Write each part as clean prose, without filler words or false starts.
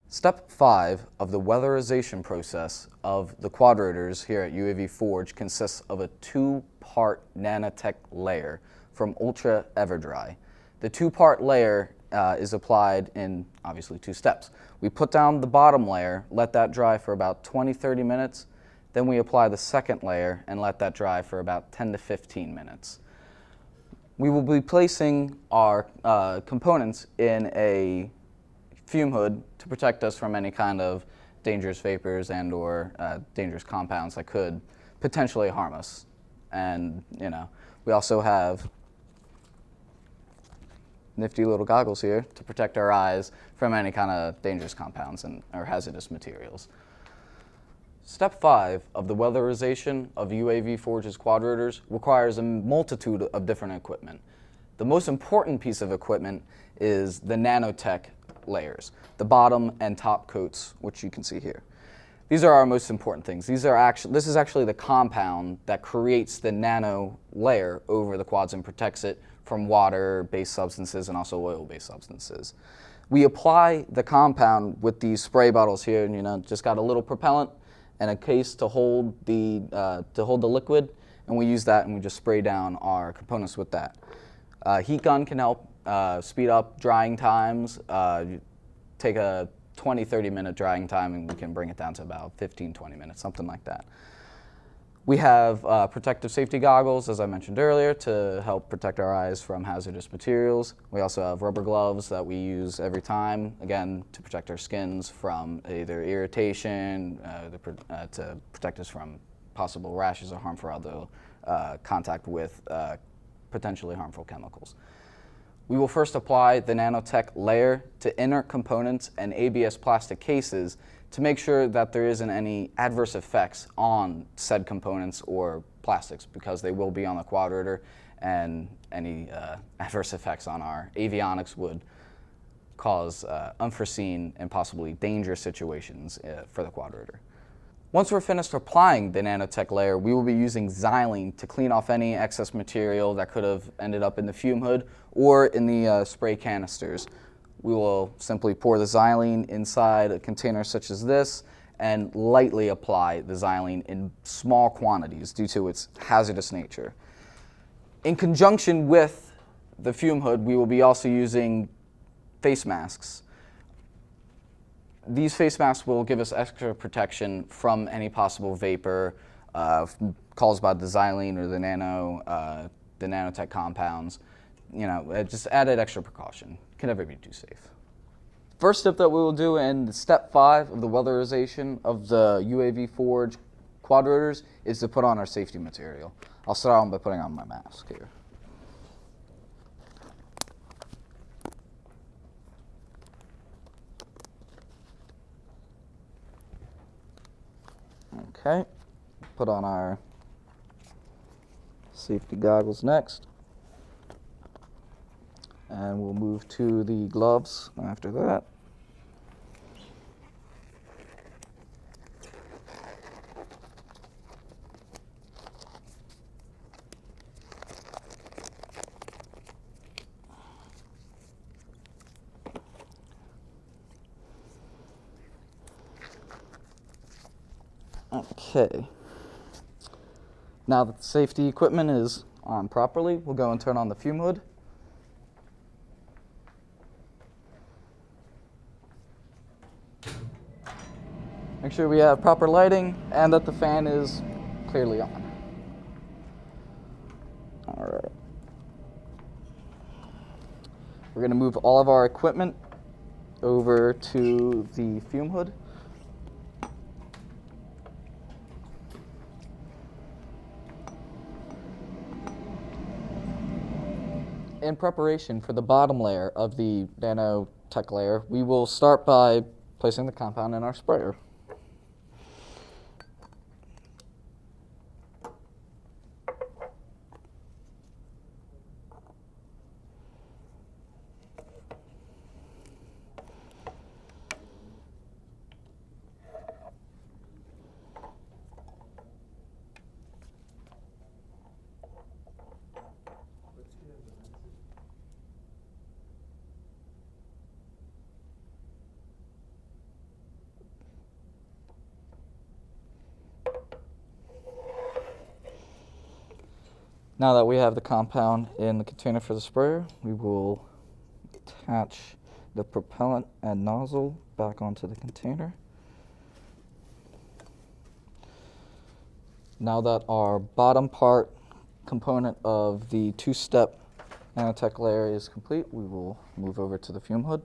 Step 5 of the weatherization process of the quadrotors here at UAV Forge consists of a two-part Nanotech layer from Ultra Everdry. The two-part layer is applied in obviously two steps. We put down the bottom layer, let that dry for about 20-30 minutes, then we apply the second layer and let that dry for about 10 to 15 minutes. We will be placing our components in a fume hood to protect us from any kind of dangerous vapors and or dangerous compounds that could potentially harm us. And we also have nifty little goggles here to protect our eyes from any kind of dangerous compounds or hazardous materials. Step 5 of the weatherization of UAV Forge's quadrotors requires a multitude of different equipment. The most important piece of equipment is the Nanotech layers, the bottom and top coats, which you can see here. These are our most important things. This is actually the compound that creates the nano layer over the quads and protects it from water-based substances and also oil-based substances. We apply the compound with these spray bottles here, and just got a little propellant and a case to hold the liquid, and we use that and we just spray down our components with that. Heat gun can help speed up drying times. Take a 20-30 minute drying time and we can bring it down to about 15-20 minutes, something like that. We have protective safety goggles, as I mentioned earlier, to help protect our eyes from hazardous materials. We also have rubber gloves that we use every time, again, to protect our skins from either irritation, to protect us from possible rashes or harmful other contact with potentially harmful chemicals. We will first apply the Nanotech layer to inert components and ABS plastic cases to make sure that there isn't any adverse effects on said components or plastics, because they will be on the quadrotor, and any adverse effects on our avionics would cause unforeseen and possibly dangerous situations for the quadrotor. Once we're finished applying the Nanotech layer, we will be using xylene to clean off any excess material that could have ended up in the fume hood or in the spray canisters. We will simply pour the xylene inside a container such as this and lightly apply the xylene in small quantities due to its hazardous nature. In conjunction with the fume hood, we will be also using face masks. These face masks will give us extra protection from any possible vapor caused by the xylene or the nanotech compounds. Just added extra precaution. Can never be too safe. First step that we will do in step 5 of the weatherization of the UAV Forge quadrotors is to put on our safety material. I'll start on by putting on my mask here. Okay, put on our safety goggles next. And we'll move to the gloves after that. Okay. Now that the safety equipment is on properly, we'll go and turn on the fume hood. Make sure we have proper lighting and that the fan is clearly on. All right. We're going to move all of our equipment over to the fume hood. In preparation for the bottom layer of the Nanotech layer, we will start by placing the compound in our sprayer. Now that we have the compound in the container for the sprayer, we will attach the propellant and nozzle back onto the container. Now that our bottom part component of the two-step Nanotech layer is complete, we will move over to the fume hood.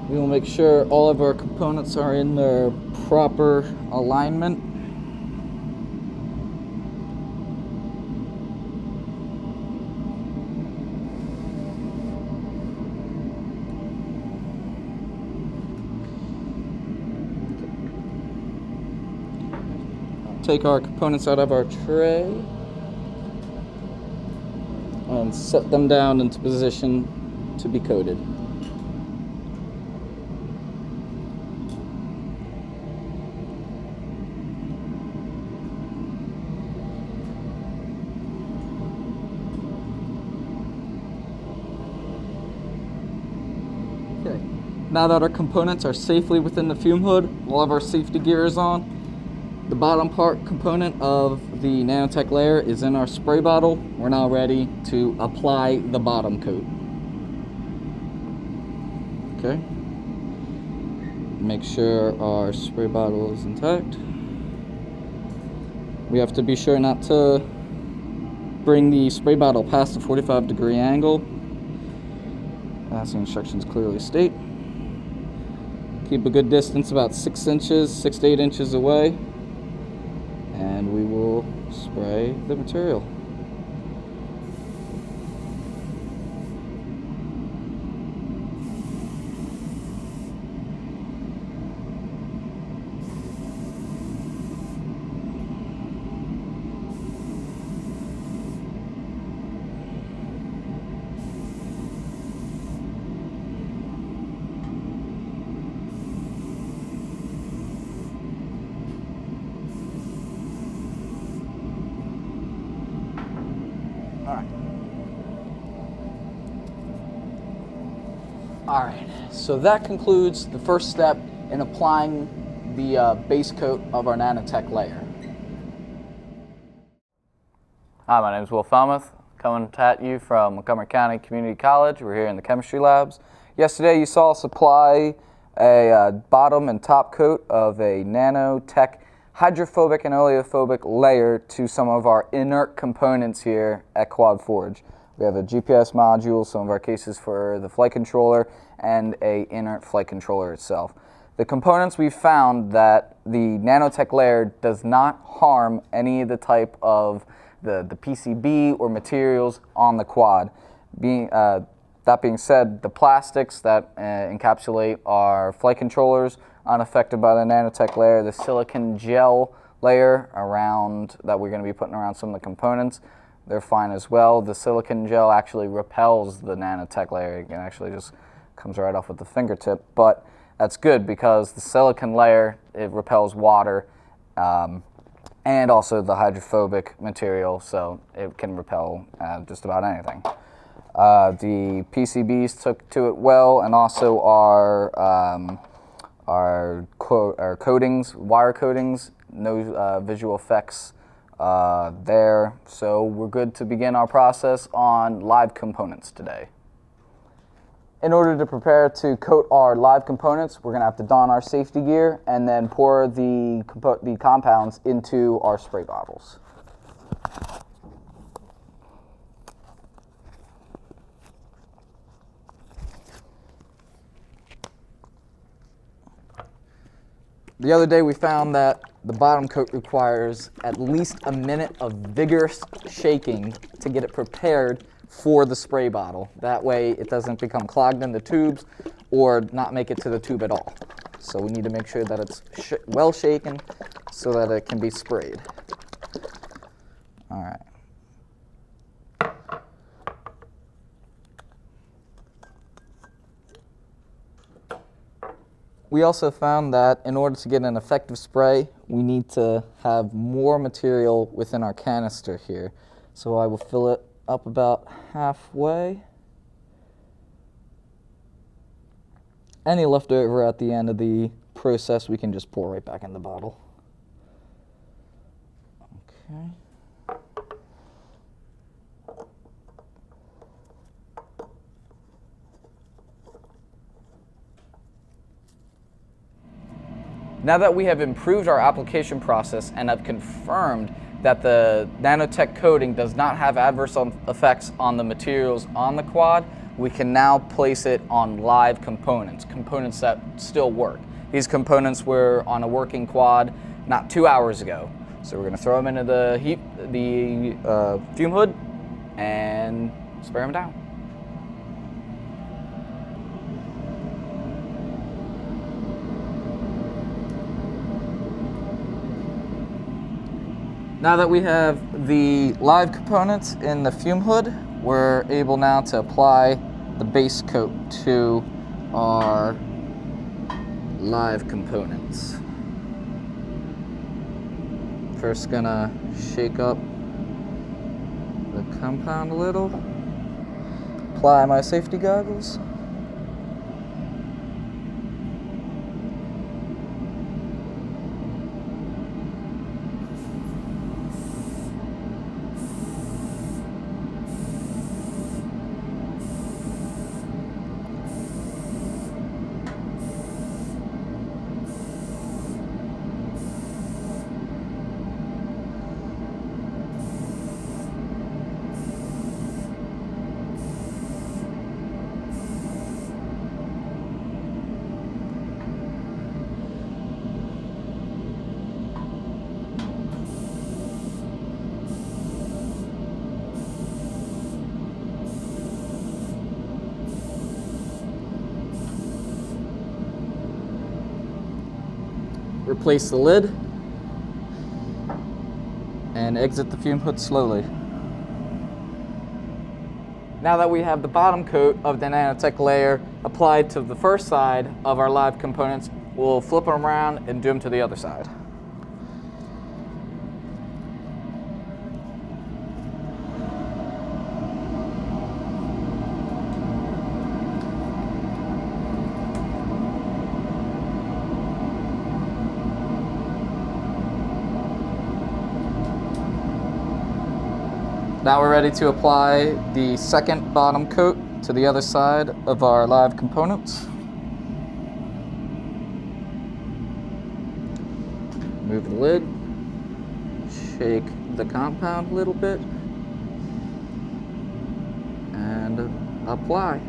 We will make sure all of our components are in their proper alignment. Take our components out of our tray and set them down into position to be coated. Okay. Now that our components are safely within the fume hood, all of our safety gear is on. The bottom part component of the Nanotech layer is in our spray bottle. We're now ready to apply the bottom coat. Okay. Make sure our spray bottle is intact. We have to be sure not to bring the spray bottle past the 45-degree angle, as the instructions clearly state. Keep a good distance, about 6 to 8 inches away, and we will spray the material. All right, so that concludes the first step in applying the base coat of our Nanotech layer. Hi, my name is Will Fellmeth, coming at you from Montgomery County Community College. We're here in the chemistry labs. Yesterday you saw us apply a bottom and top coat of a Nanotech hydrophobic and oleophobic layer to some of our inert components here at Quad Forge. We have a GPS module, some of our cases for the flight controller, and a inert flight controller itself. The components we found that the Nanotech layer does not harm any of the type of the PCB or materials on the quad. That being said, the plastics that encapsulate our flight controllers unaffected by the Nanotech layer, the silicon gel layer around that we're going to be putting around some of the components, they're fine as well. The silicon gel actually repels the Nanotech layer. It actually just comes right off with the fingertip, but that's good because the silicon layer, it repels water and also the hydrophobic material, so it can repel just about anything. The PCBs took to it well, and also our coatings, wire coatings, no visual effects there. So we're good to begin our process on live components today. In order to prepare to coat our live components, we're going to have to don our safety gear and then pour the compounds into our spray bottles. The other day we found that the bottom coat requires at least a minute of vigorous shaking to get it prepared for the spray bottle. That way it doesn't become clogged in the tubes or not make it to the tube at all. So we need to make sure that it's well shaken so that it can be sprayed. All right. We also found that in order to get an effective spray, we need to have more material within our canister here. So I will fill it up about halfway. Any leftover at the end of the process we can just pour right back in the bottle. Okay. Now that we have improved our application process and have confirmed that the Nanotech coating does not have adverse effects on the materials on the quad, we can now place it on live components that still work. These components were on a working quad not 2 hours ago. So we're going to throw them into the fume hood and spray them down. Now that we have the live components in the fume hood, we're able now to apply the base coat to our live components. First gonna shake up the compound a little, apply my safety goggles. Replace the lid and exit the fume hood slowly. Now that we have the bottom coat of the Nanotech layer applied to the first side of our live components, we'll flip them around and do them to the other side. Now we're ready to apply the second bottom coat to the other side of our live components. Move the lid, shake the compound a little bit, and apply.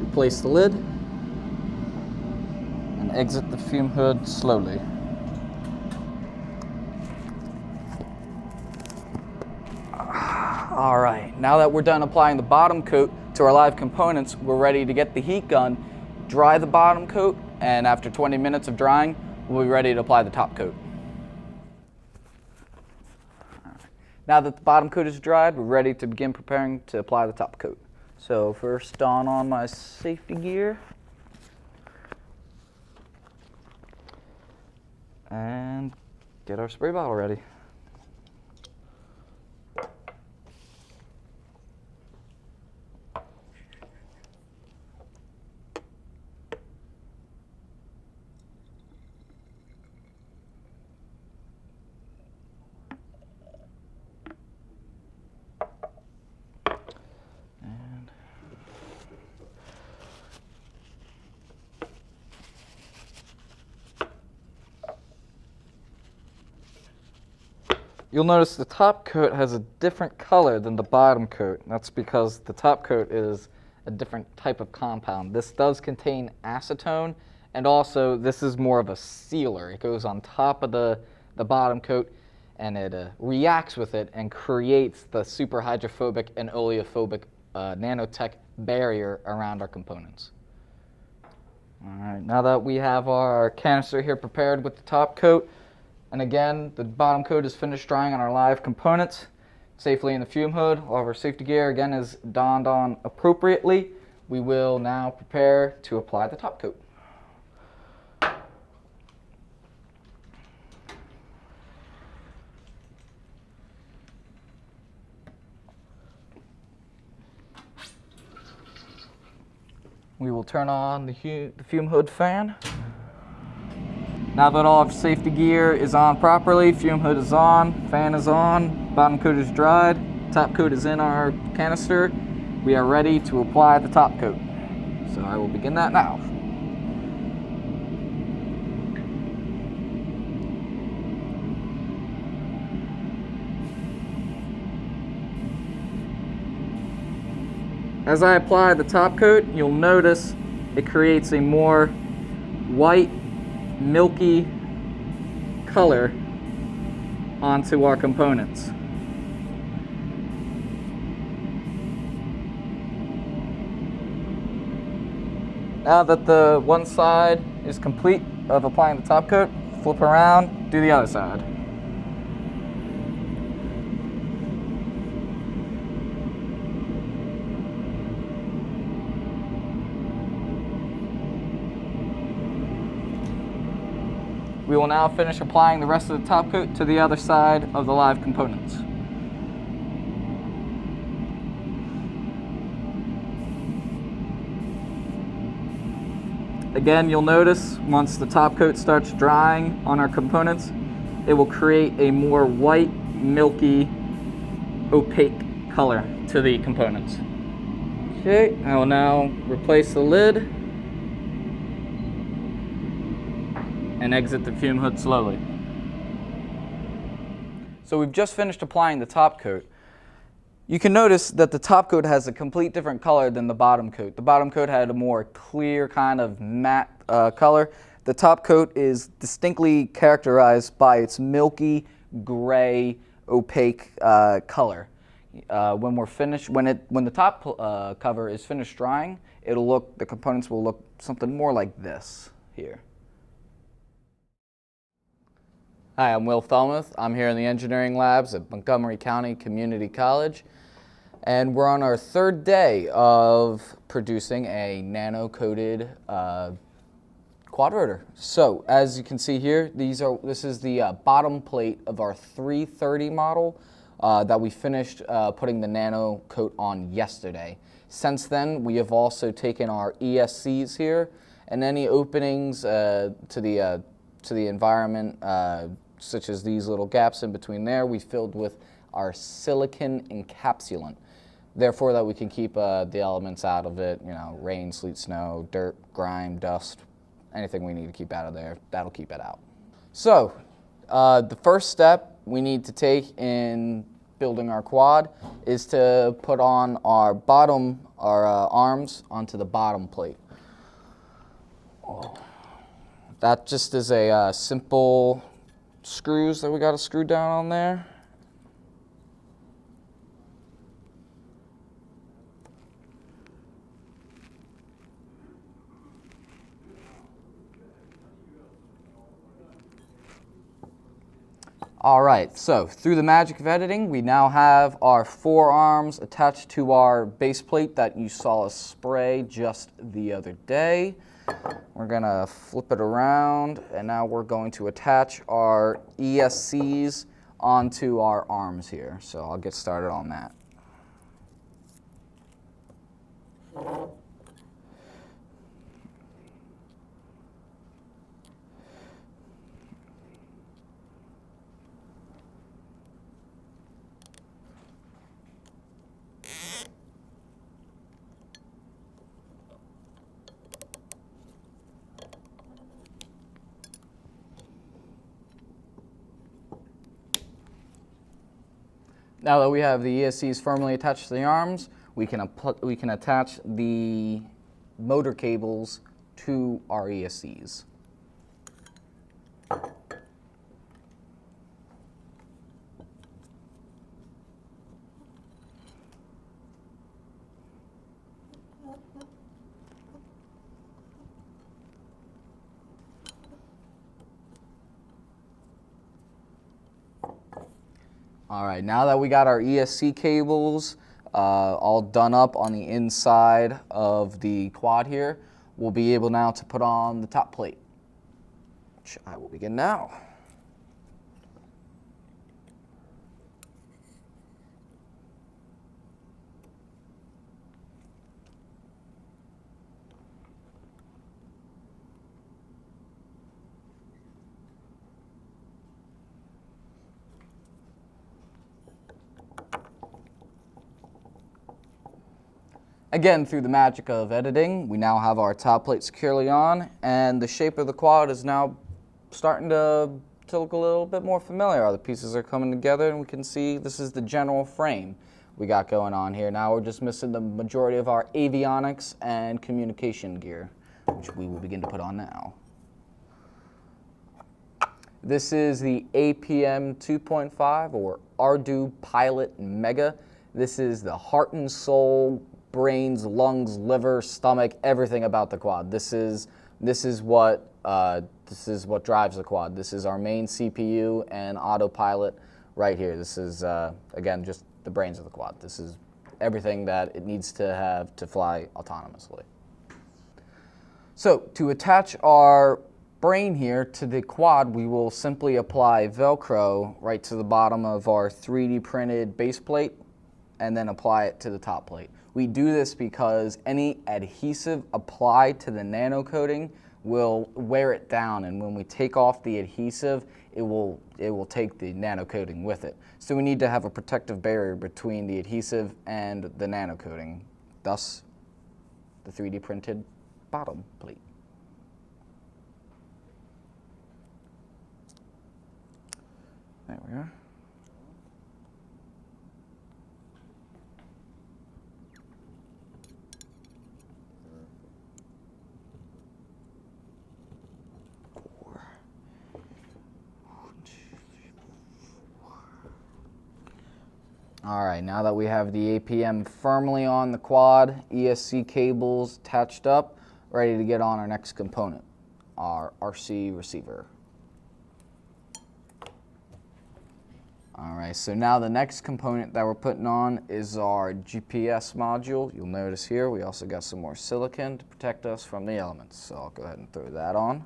Replace the lid and exit the fume hood slowly. All right, now that we're done applying the bottom coat to our live components, we're ready to get the heat gun, dry the bottom coat, and after 20 minutes of drying, we'll be ready to apply the top coat. Now that the bottom coat is dried, we're ready to begin preparing to apply the top coat. So first on my safety gear, and get our spray bottle ready. You'll notice the top coat has a different color than the bottom coat. That's because the top coat is a different type of compound. This does contain acetone, and also this is more of a sealer. It goes on top of the bottom coat, and it reacts with it and creates the super hydrophobic and oleophobic Nanotech barrier around our components. All right, now that we have our canister here prepared with the top coat, and again, the bottom coat is finished drying on our live components safely in the fume hood. All of our safety gear, again, is donned on appropriately. We will now prepare to apply the top coat. We will turn on the fume hood fan. Now that all of safety gear is on properly, fume hood is on, fan is on, bottom coat is dried, top coat is in our canister, we are ready to apply the top coat. So I will begin that now. As I apply the top coat, you'll notice it creates a more white, milky color onto our components. Now that the one side is complete of applying the top coat, flip around, do the other side. We will now finish applying the rest of the top coat to the other side of the live components. Again, you'll notice once the top coat starts drying on our components, it will create a more white, milky, opaque color to the components. Okay, I will now replace the lid and exit the fume hood slowly. So we've just finished applying the top coat. You can notice that the top coat has a complete different color than the bottom coat. The bottom coat had a more clear kind of matte color. The top coat is distinctly characterized by its milky, gray, opaque color. When we're finished, when the top cover is finished drying, the components will look something more like this here. Hi, I'm Will Fellmeth. I'm here in the engineering labs at Montgomery County Community College, and we're on our third day of producing a nano-coated quadrotor. So, as you can see here, this is the bottom plate of our 330 model that we finished putting the nano coat on yesterday. Since then, we have also taken our ESCs here, and any openings to the environment, such as these little gaps in between there, we filled with our silicon encapsulant. Therefore, that we can keep the elements out of it, rain, sleet, snow, dirt, grime, dust, anything we need to keep out of there, that'll keep it out. So, the first step we need to take in building our quad is to put on our arms onto the bottom plate. That just is a simple screws that we got to screw down on there. All right, so through the magic of editing, we now have our four arms attached to our base plate that you saw us spray just the other day. We're gonna flip it around, and now we're going to attach our ESCs onto our arms here. So I'll get started on that. Now that we have the ESCs firmly attached to the arms, we can attach the motor cables to our ESCs. All right, now that we got our ESC cables all done up on the inside of the quad here, we'll be able now to put on the top plate, which I will begin now. Again, through the magic of editing, we now have our top plate securely on, and the shape of the quad is now starting to look a little bit more familiar. All the pieces are coming together, and we can see this is the general frame we got going on here. Now we're just missing the majority of our avionics and communication gear, which we will begin to put on now. This is the APM 2.5 or Ardu Pilot Mega. This is the heart and soul, brains, lungs, liver, stomach, everything about the quad. This is what drives the quad. This is our main CPU and autopilot right here. This is again just the brains of the quad. This is everything that it needs to have to fly autonomously. So to attach our brain here to the quad, we will simply apply Velcro right to the bottom of our 3D printed base plate and then apply it to the top plate. We do this because any adhesive applied to the nano coating will wear it down, and when we take off the adhesive, it will take the nano coating with it. So we need to have a protective barrier between the adhesive and the nano coating, thus the 3D printed bottom plate. There we are. All right, now that we have the APM firmly on the quad, ESC cables attached up, ready to get on our next component, our RC receiver. All right, so now the next component that we're putting on is our GPS module. You'll notice here we also got some more silicon to protect us from the elements. So I'll go ahead and throw that on.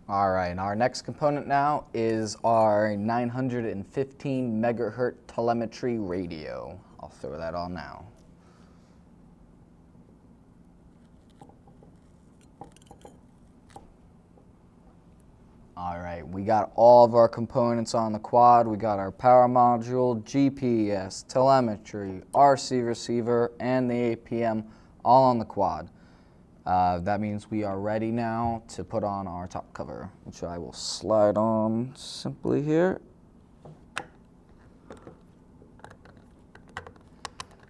All right, and our next component now is our 915 megahertz telemetry radio. I'll throw that on now. All right, we got all of our components on the quad. We got our power module, GPS, telemetry, RC receiver, and the APM all on the quad. That means we are ready now to put on our top cover, which I will slide on simply here.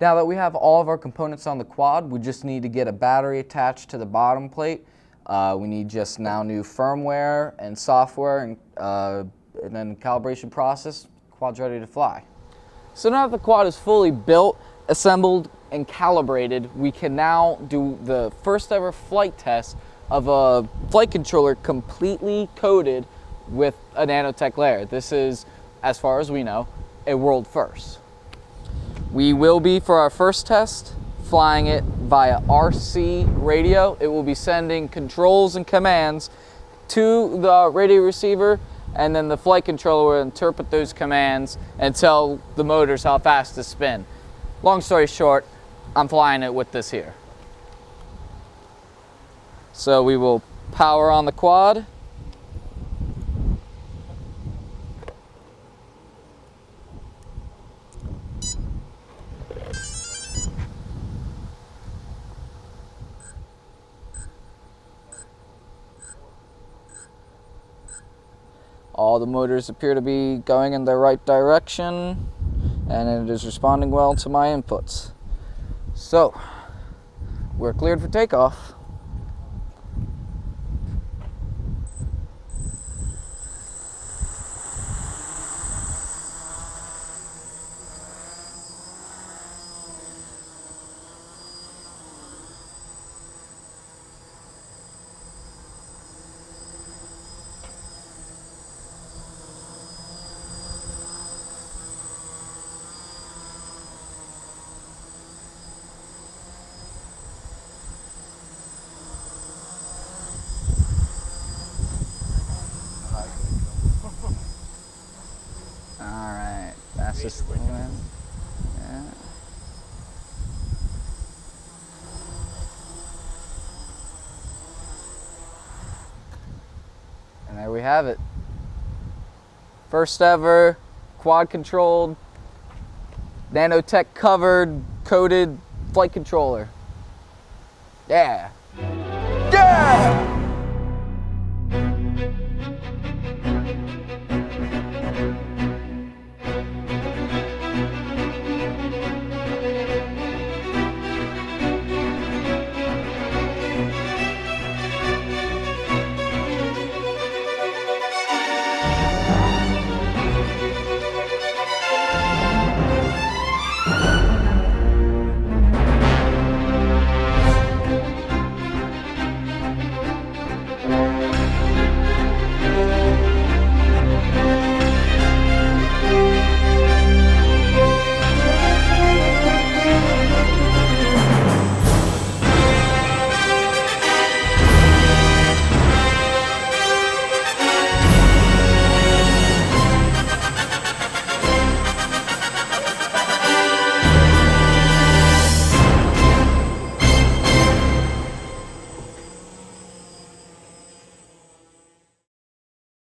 Now that we have all of our components on the quad, we just need to get a battery attached to the bottom plate. We need just now new firmware and software and then calibration process. Quad's ready to fly. So now that the quad is fully built, assembled, and calibrated, we can now do the first ever flight test of a flight controller completely coated with a Nanotech layer. This is, as far as we know, a world first. We will be, for our first test, flying it via RC radio. It will be sending controls and commands to the radio receiver, and then the flight controller will interpret those commands and tell the motors how fast to spin. Long story short, I'm flying it with this here. So we will power on the quad. All the motors appear to be going in the right direction, and it is responding well to my inputs. So, we're cleared for takeoff. just, yeah. And there we have it. First ever quad controlled, Nanotech covered, coated flight controller. Yeah. Yeah!